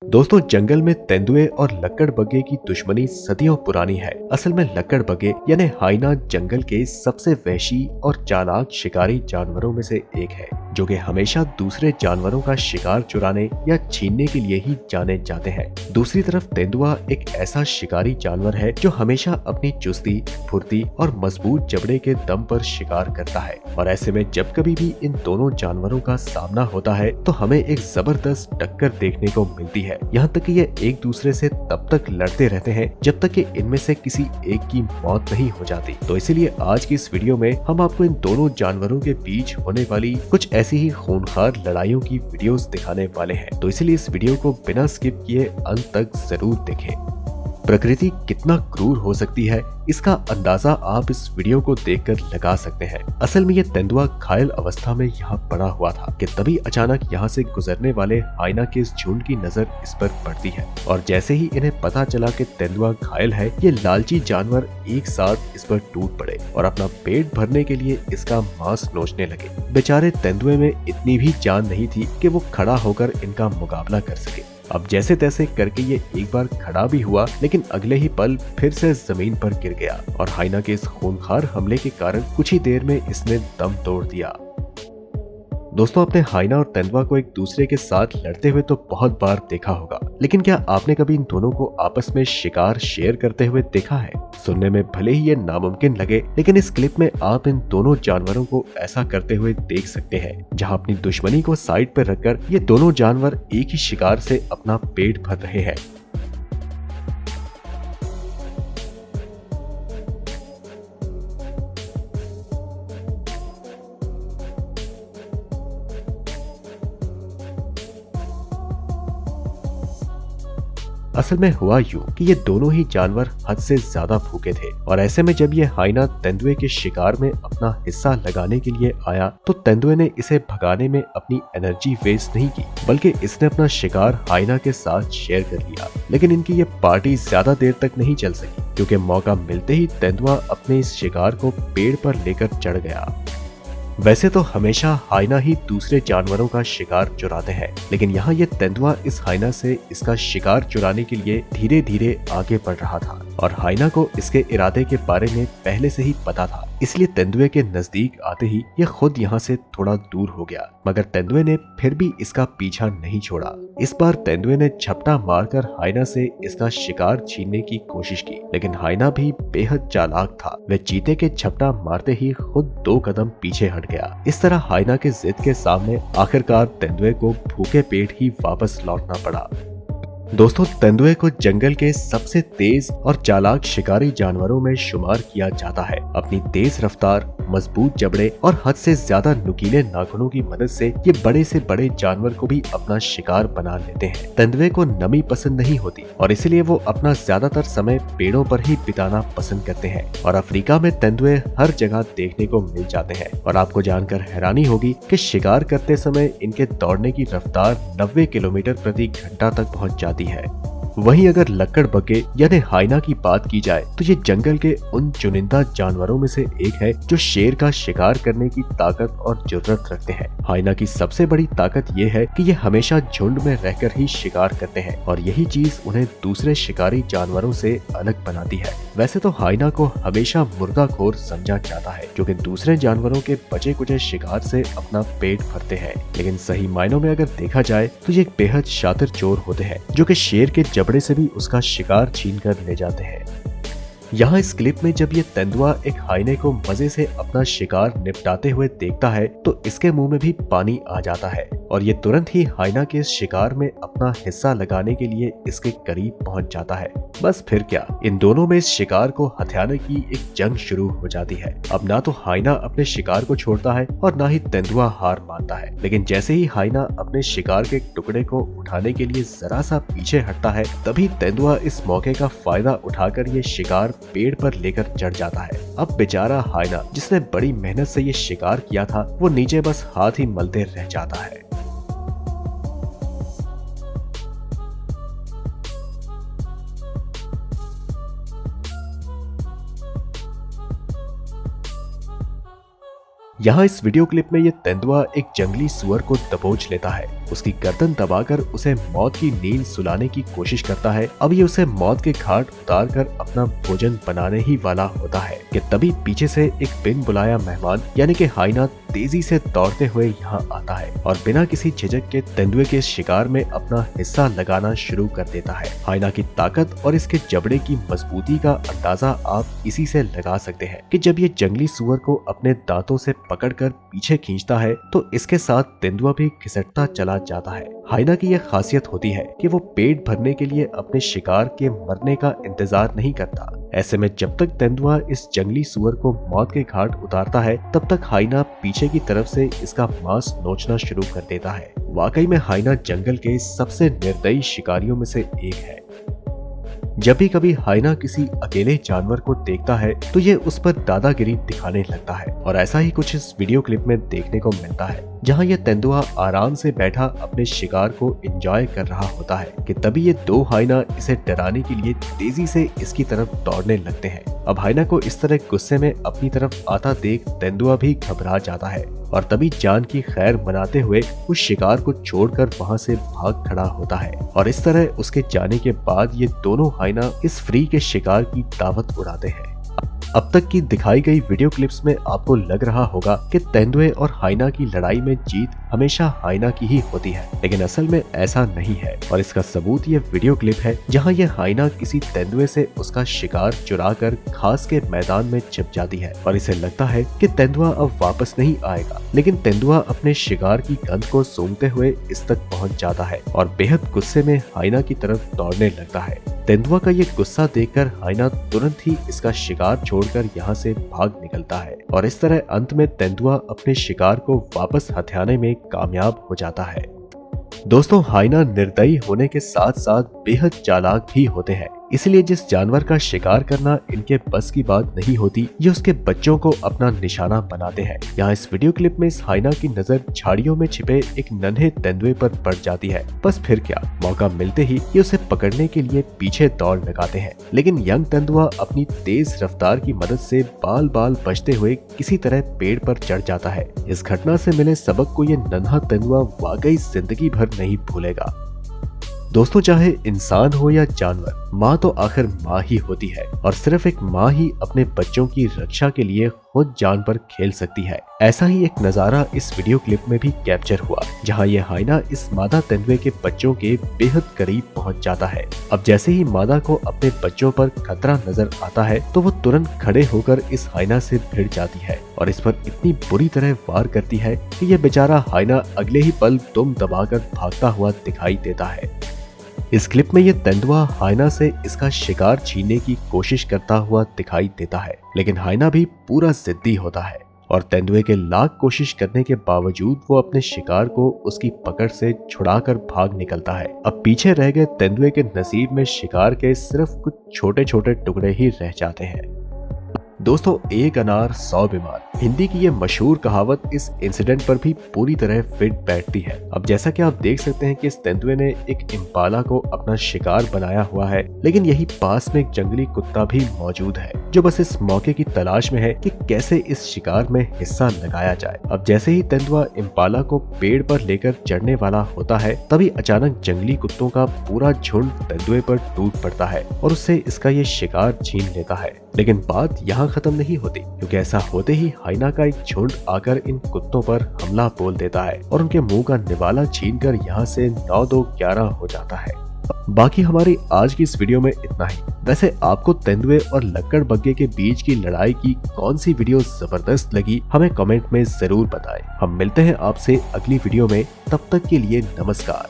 दोस्तों, जंगल में तेंदुए और लकड़बग्घे की दुश्मनी सदियों पुरानी है। असल में लकड़बग्घे यानी हाइना जंगल के सबसे वहशी और चालाक शिकारी जानवरों में से एक है, जो कि हमेशा दूसरे जानवरों का शिकार चुराने या छीनने के लिए ही जाने जाते हैं। दूसरी तरफ तेंदुआ एक ऐसा शिकारी जानवर है जो हमेशा अपनी चुस्ती, फुर्ती और मजबूत जबड़े के दम पर शिकार करता है। और ऐसे में जब कभी भी इन दोनों जानवरों का सामना होता है तो हमें एक जबरदस्त टक्कर देखने को मिलती है। यहाँ तक कि ये एक दूसरे से तब तक लड़ते रहते हैं जब तक कि इनमें से किसी एक की मौत नहीं हो जाती। तो इसीलिए आज की इस वीडियो में हम आपको इन दोनों जानवरों के बीच होने वाली कुछ ऐसी ही खूंखार लड़ाइयों की वीडियोस दिखाने वाले हैं। तो इसीलिए इस वीडियो को बिना स्किप किए अंत तक जरूर देखें। प्रकृति कितना क्रूर हो सकती है, इसका अंदाजा आप इस वीडियो को देखकर लगा सकते हैं। असल में ये तेंदुआ घायल अवस्था में यहाँ पड़ा हुआ था कि तभी अचानक यहाँ से गुजरने वाले हाइना के इस झुंड की नजर इस पर पड़ती है। और जैसे ही इन्हें पता चला कि तेंदुआ घायल है, ये लालची जानवर एक साथ इस पर टूट पड़े और अपना पेट भरने के लिए इसका मांस नोचने लगे। बेचारे तेंदुए में इतनी भी जान नहीं थी कि वो खड़ा होकर इनका मुकाबला कर सके। अब जैसे तैसे करके ये एक बार खड़ा भी हुआ, लेकिन अगले ही पल फिर से जमीन पर गिर गया और हाइना के इस खूंखार हमले के कारण कुछ ही देर में इसने दम तोड़ दिया। दोस्तों, आपने हाइना और तेंदुआ को एक दूसरे के साथ लड़ते हुए तो बहुत बार देखा होगा, लेकिन क्या आपने कभी इन दोनों को आपस में शिकार शेयर करते हुए देखा है? सुनने में भले ही ये नामुमकिन लगे, लेकिन इस क्लिप में आप इन दोनों जानवरों को ऐसा करते हुए देख सकते हैं, जहां अपनी दुश्मनी को साइड पर रखकर ये दोनों जानवर एक ही शिकार से अपना पेट भर रहे हैं। असल में हुआ यूं कि ये दोनों ही जानवर हद से ज्यादा भूखे थे और ऐसे में जब ये हाइना तेंदुए के शिकार में अपना हिस्सा लगाने के लिए आया तो तेंदुए ने इसे भगाने में अपनी एनर्जी वेस्ट नहीं की, बल्कि इसने अपना शिकार हाइना के साथ शेयर कर लिया। लेकिन इनकी ये पार्टी ज्यादा देर तक नहीं चल सकी, क्योंकि मौका मिलते ही तेंदुआ अपने इस शिकार को पेड़ पर लेकर चढ़ गया। वैसे तो हमेशा हाइना ही दूसरे जानवरों का शिकार चुराते हैं, लेकिन यहाँ ये तेंदुआ इस हाइना से इसका शिकार चुराने के लिए धीरे धीरे आगे बढ़ रहा था और हाइना को इसके इरादे के बारे में पहले से ही पता था। इसलिए तेंदुए के नजदीक आते ही ये खुद यहाँ से थोड़ा दूर हो गया, मगर तेंदुए ने फिर भी इसका पीछा नहीं छोड़ा। इस बार तेंदुए ने झपटा मारकर हाइना से इसका शिकार छीनने की कोशिश की, लेकिन हाइना भी बेहद चालाक था। वह चीते के झपटा मारते ही खुद 2 कदम पीछे हट गया। इस तरह हाइना के जिद के सामने आखिरकार तेंदुए को भूखे पेट ही वापस लौटना पड़ा। दोस्तों, तेंदुए को जंगल के सबसे तेज और चालाक शिकारी जानवरों में शुमार किया जाता है। अपनी तेज रफ्तार, मजबूत जबड़े और हद से ज्यादा नुकीले नाखूनों की मदद से ये बड़े से बड़े जानवर को भी अपना शिकार बना लेते हैं। तेंदुए को नमी पसंद नहीं होती और इसलिए वो अपना ज्यादातर समय पेड़ों पर ही बिताना पसंद करते हैं। और अफ्रीका में तेंदुए हर जगह देखने को मिल जाते हैं और आपको जानकर हैरानी होगी कि शिकार करते समय इनके दौड़ने की रफ्तार 90 किलोमीटर प्रति घंटा तक पहुँच जाती है। वहीं अगर लकड़बग्घे यानी हाइना की बात की जाए तो ये जंगल के उन चुनिंदा जानवरों में से एक है जो शेर का शिकार करने की ताकत और जुर्रत रखते हैं। हाइना की सबसे बड़ी ताकत ये है कि ये हमेशा झुंड में रहकर ही शिकार करते हैं और यही चीज उन्हें दूसरे शिकारी जानवरों से अलग बनाती है। वैसे तो हाइना को हमेशा मुर्दाखोर समझा जाता है, क्योंकि दूसरे जानवरों के बचे कुचे शिकार से अपना पेट भरते हैं, लेकिन सही मायनों में अगर देखा जाए तो ये एक बेहद शातिर चोर होते हैं जो कि शेर के जबड़े से भी उसका शिकार छीन कर ले जाते हैं। यहाँ इस क्लिप में जब ये तेंदुआ एक हाइने को मजे से अपना शिकार निपटाते हुए देखता है तो इसके मुंह में भी पानी आ जाता है और ये तुरंत ही हाइना के इस शिकार में अपना हिस्सा लगाने के लिए इसके करीब पहुंच जाता है। बस फिर क्या, इन दोनों में इस शिकार को हथियाने की एक जंग शुरू हो जाती है। अब ना तो हाइना अपने शिकार को छोड़ता है और ना ही तेंदुआ हार मानता है, लेकिन जैसे ही हाइना अपने शिकार के टुकड़े को उठाने के लिए जरा सा पीछे हटता है, तभी तेंदुआ इस मौके का फायदा उठाकर ये शिकार पेड़ पर लेकर चढ़ जाता है। अब बेचारा हाइना, जिसने बड़ी मेहनत से ये शिकार किया था, वो नीचे बस हाथ ही मलते रह जाता है। यहाँ इस वीडियो क्लिप में ये तेंदुआ एक जंगली सुअर को दबोच लेता है, उसकी गर्दन दबाकर उसे मौत की नींद सुलाने की कोशिश करता है। अब ये उसे मौत के घाट उतार कर अपना भोजन बनाने ही वाला होता है कि तभी पीछे से एक बिन बुलाया मेहमान यानी कि हाइना तेजी से दौड़ते हुए यहाँ आता है और बिना किसी झिझक के तेंदुए के शिकार में अपना हिस्सा लगाना शुरू कर देता है। हाइना की ताकत और इसके जबड़े की मजबूती का अंदाजा आप इसी से लगा सकते हैं कि जब ये जंगली सुअर को अपने दांतों से पकड़कर पीछे खींचता है तो इसके साथ तेंदुआ भी घिसटता चला जाता है। हाइना की यह खासियत होती है कि वो पेट भरने के लिए अपने शिकार के मरने का इंतजार नहीं करता। ऐसे में जब तक तेंदुआ इस जंगली सुअर को मौत के घाट उतारता है तब तक हाइना पीछे की तरफ से इसका मांस नोचना शुरू कर देता है। वाकई में हाइना जंगल के सबसे निर्दयी शिकारियों में से एक है। जब भी कभी हाइना किसी अकेले जानवर को देखता है तो ये उस पर दादागिरी दिखाने लगता है और ऐसा ही कुछ इस वीडियो क्लिप में देखने को मिलता है, जहां ये तेंदुआ आराम से बैठा अपने शिकार को एंजॉय कर रहा होता है कि तभी ये दो हाइना इसे डराने के लिए तेजी से इसकी तरफ दौड़ने लगते हैं। अब हाइना को इस तरह गुस्से में अपनी तरफ आता देख तेंदुआ भी घबरा जाता है और तभी जान की खैर मनाते हुए उस शिकार को छोड़कर वहां से भाग खड़ा होता है और इस तरह उसके जाने के बाद ये दोनों हाइना इस फ्री के शिकार की दावत उड़ाते हैं। अब तक की दिखाई गई वीडियो क्लिप्स में आपको लग रहा होगा कि तेंदुए और हाइना की लड़ाई में जीत हमेशा हाइना की ही होती है, लेकिन असल में ऐसा नहीं है और इसका सबूत ये वीडियो क्लिप है जहां ये हाइना किसी तेंदुए से उसका शिकार चुराकर घास के मैदान में छिप जाती है और इसे लगता है कि तेंदुआ अब वापस नहीं आएगा, लेकिन तेंदुआ अपने शिकार की गंध को सूंघते हुए इस तक पहुंच जाता है और बेहद गुस्से में हाइना की तरफ दौड़ने लगता है। तेंदुआ का ये गुस्सा देखकर हाइना तुरंत ही इसका शिकार छोड़कर यहाँ से भाग निकलता है और इस तरह अंत में तेंदुआ अपने शिकार को वापस हथियाने में कामयाब हो जाता है। दोस्तों, हाइना निर्दयी होने के साथ साथ बेहद चालाक भी होते हैं, इसलिए जिस जानवर का शिकार करना इनके बस की बात नहीं होती ये उसके बच्चों को अपना निशाना बनाते हैं। यहाँ इस वीडियो क्लिप में इस हाइना की नजर झाड़ियों में छिपे एक नन्हे तेंदुए पर पड़ जाती है। बस फिर क्या, मौका मिलते ही ये उसे पकड़ने के लिए पीछे दौड़ लगाते हैं, लेकिन यंग तेंदुआ अपनी तेज रफ्तार की मदद से बाल बाल बचते हुए किसी तरह पेड़ पर चढ़ जाता है। इस घटना से मिले सबक को ये नन्हा तेंदुआ वाकई जिंदगी भर नहीं भूलेगा। दोस्तों, चाहे इंसान हो या जानवर, माँ तो आखिर माँ ही होती है और सिर्फ एक माँ ही अपने बच्चों की रक्षा के लिए खुद जान पर खेल सकती है। ऐसा ही एक नजारा इस वीडियो क्लिप में भी कैप्चर हुआ, जहाँ ये हाइना इस मादा तेंदुए के बच्चों के बेहद करीब पहुँच जाता है। अब जैसे ही मादा को अपने बच्चों पर खतरा नजर आता है तो वो तुरंत खड़े होकर इस हाइना से भिड़ जाती है और इस पर इतनी बुरी तरह वार करती है कि ये बेचारा हाइना अगले ही पल दुम दबाकर भागता हुआ दिखाई देता है। इस क्लिप में ये तेंदुआ हाइना से इसका शिकार छीनने की कोशिश करता हुआ दिखाई देता है, लेकिन हाइना भी पूरा जिद्दी होता है और तेंदुए के लाख कोशिश करने के बावजूद वो अपने शिकार को उसकी पकड़ से छुड़ाकर भाग निकलता है। अब पीछे रह गए तेंदुए के नसीब में शिकार के सिर्फ कुछ छोटे छोटे टुकड़े ही रह जाते हैं। दोस्तों, एक अनार 100 बीमार, हिंदी की ये मशहूर कहावत इस इंसिडेंट पर भी पूरी तरह फिट बैठती है। अब जैसा कि आप देख सकते हैं कि इस तेंदुए ने एक इम्पाला को अपना शिकार बनाया हुआ है, लेकिन यही पास में एक जंगली कुत्ता भी मौजूद है जो बस इस मौके की तलाश में है कि कैसे इस शिकार में हिस्सा लगाया जाए। अब जैसे ही तेंदुआ इम्पाला को पेड़ पर लेकर चढ़ने वाला होता है तभी अचानक जंगली कुत्तों का पूरा झुंड तेंदुए पर टूट पड़ता है और उससे इसका ये शिकार छीन लेता है। लेकिन बात यहाँ खत्म नहीं होती, क्योंकि ऐसा होते ही हाइना का एक झुंड आकर इन कुत्तों पर हमला बोल देता है और उनके मुंह का निवाला छीनकर यहाँ से 9-2-11 हो जाता है। बाकी हमारी आज की इस वीडियो में इतना ही। वैसे आपको तेंदुए और लक्कड़ बग्गे के बीच की लड़ाई की कौन सी वीडियो जबरदस्त लगी, हमें कमेंट में जरूर बताएं। हम मिलते हैं आपसे अगली वीडियो में, तब तक के लिए नमस्कार।